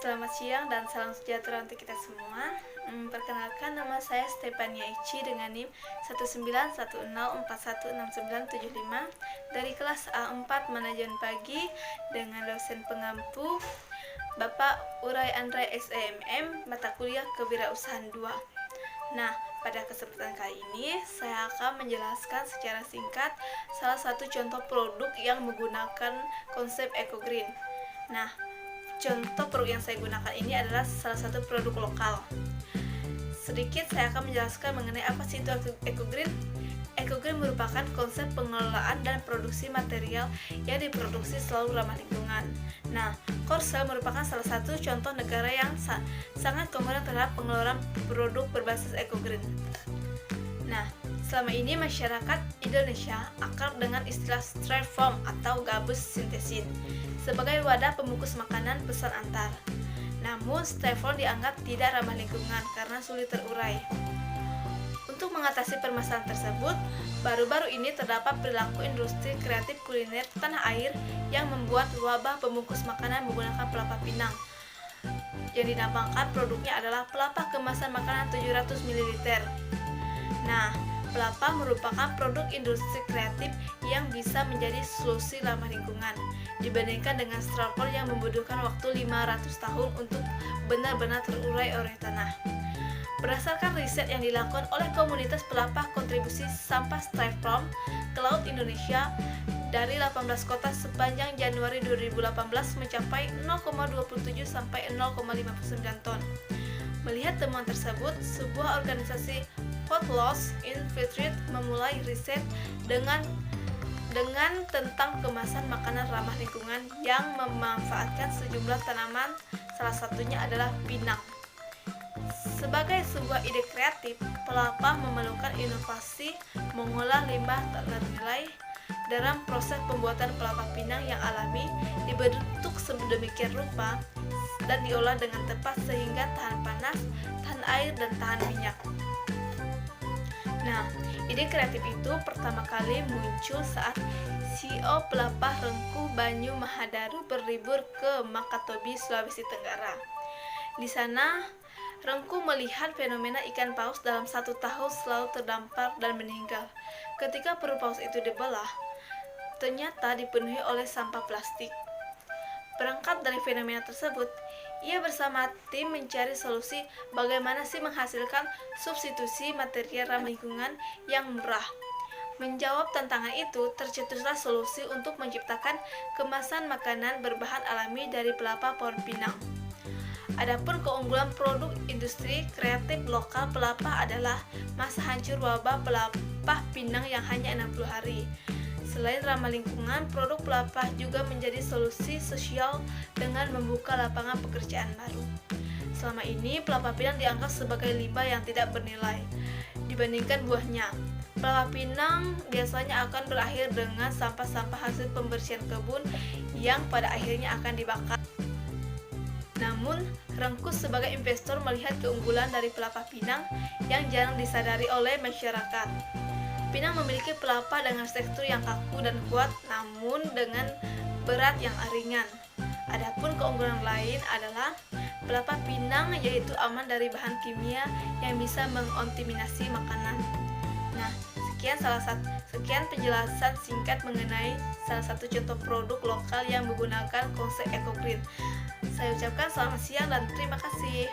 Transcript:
Selamat siang dan salam sejahtera untuk kita semua. Perkenalkan, nama saya Stefania Ici dengan NIM 19104169975 dari kelas A4 Manajemen Pagi dengan dosen pengampu Bapak Uray Andrea SEMM, mata kuliah Kewirausahaan 2. Nah, pada kesempatan kali ini saya akan menjelaskan secara singkat salah satu contoh produk yang menggunakan konsep Eco Green. Nah, contoh produk yang saya gunakan ini adalah salah satu produk lokal. Sedikit saya akan menjelaskan mengenai apa sih itu Eco Green. Eco Green merupakan konsep pengelolaan dan produksi material yang diproduksi selalu ramah lingkungan. Nah, Korsel merupakan salah satu contoh negara yang sangat komitmen terhadap pengelolaan produk berbasis Eco Green. Nah, selama ini masyarakat Indonesia akrab dengan istilah styrofoam atau gabus sintesis sebagai wadah pembungkus makanan pesan antar. Namun, styrofoam dianggap tidak ramah lingkungan karena sulit terurai. Untuk mengatasi permasalahan tersebut, baru-baru ini terdapat perilaku industri kreatif kuliner tanah air yang membuat wabah pembungkus makanan menggunakan pelapa pinang. Yang dinamakan produknya adalah pelapa kemasan makanan 700 ml. Nah, pelapa merupakan produk industri kreatif yang bisa menjadi solusi ramah lingkungan dibandingkan dengan styrofoam yang membutuhkan waktu 500 tahun untuk benar-benar terurai oleh tanah. Berdasarkan riset yang dilakukan oleh komunitas pelapa kontribusi sampah styrofoam ke laut Indonesia dari 18 kota sepanjang Januari 2018 mencapai 0,27 sampai 0,59 ton. Melihat temuan tersebut, sebuah organisasi Food Loss Institute memulai riset dengan tentang kemasan makanan ramah lingkungan yang memanfaatkan sejumlah tanaman, salah satunya adalah pinang. Sebagai sebuah ide kreatif, pelapa memerlukan inovasi mengolah limbah tak ternilai dalam proses pembuatan pelapa pinang yang alami, dibentuk sedemikian rupa dan diolah dengan tepat sehingga tahan panas, tahan air, dan tahan minyak. Nah, ide kreatif itu pertama kali muncul saat CEO pelapa Rengkuh Banyu Mahadaru berlibur ke Makatobi, Sulawesi Tenggara. Di sana, Rengkuh melihat fenomena ikan paus dalam 1 tahun selalu terdampar dan meninggal. Ketika perut paus itu dibelah, ternyata dipenuhi oleh sampah plastik. Berangkat dari fenomena tersebut, ia bersama tim mencari solusi bagaimana sih menghasilkan substitusi material ramah lingkungan yang murah. Menjawab tantangan itu, tercetuslah solusi untuk menciptakan kemasan makanan berbahan alami dari pelapa pohon pinang. Adapun keunggulan produk industri kreatif lokal pelapa adalah masa hancur wabah pelapa pinang yang hanya 60 hari. Selain ramah lingkungan, produk pelapa juga menjadi solusi sosial dengan membuka lapangan pekerjaan baru. Selama ini, pelapa pinang dianggap sebagai limbah yang tidak bernilai dibandingkan buahnya. Pelapa pinang biasanya akan berakhir dengan sampah-sampah hasil pembersihan kebun yang pada akhirnya akan dibakar. Namun, Rengkuh sebagai investor melihat keunggulan dari pelapa pinang yang jarang disadari oleh masyarakat. Pinang memiliki pelapa dengan tekstur yang kaku dan kuat, namun dengan berat yang ringan. Adapun keunggulan lain adalah pelapa pinang yaitu aman dari bahan kimia yang bisa mengontaminasi makanan. Nah, sekian penjelasan singkat mengenai salah satu contoh produk lokal yang menggunakan konsep Eco Green. Saya ucapkan selamat siang dan terima kasih.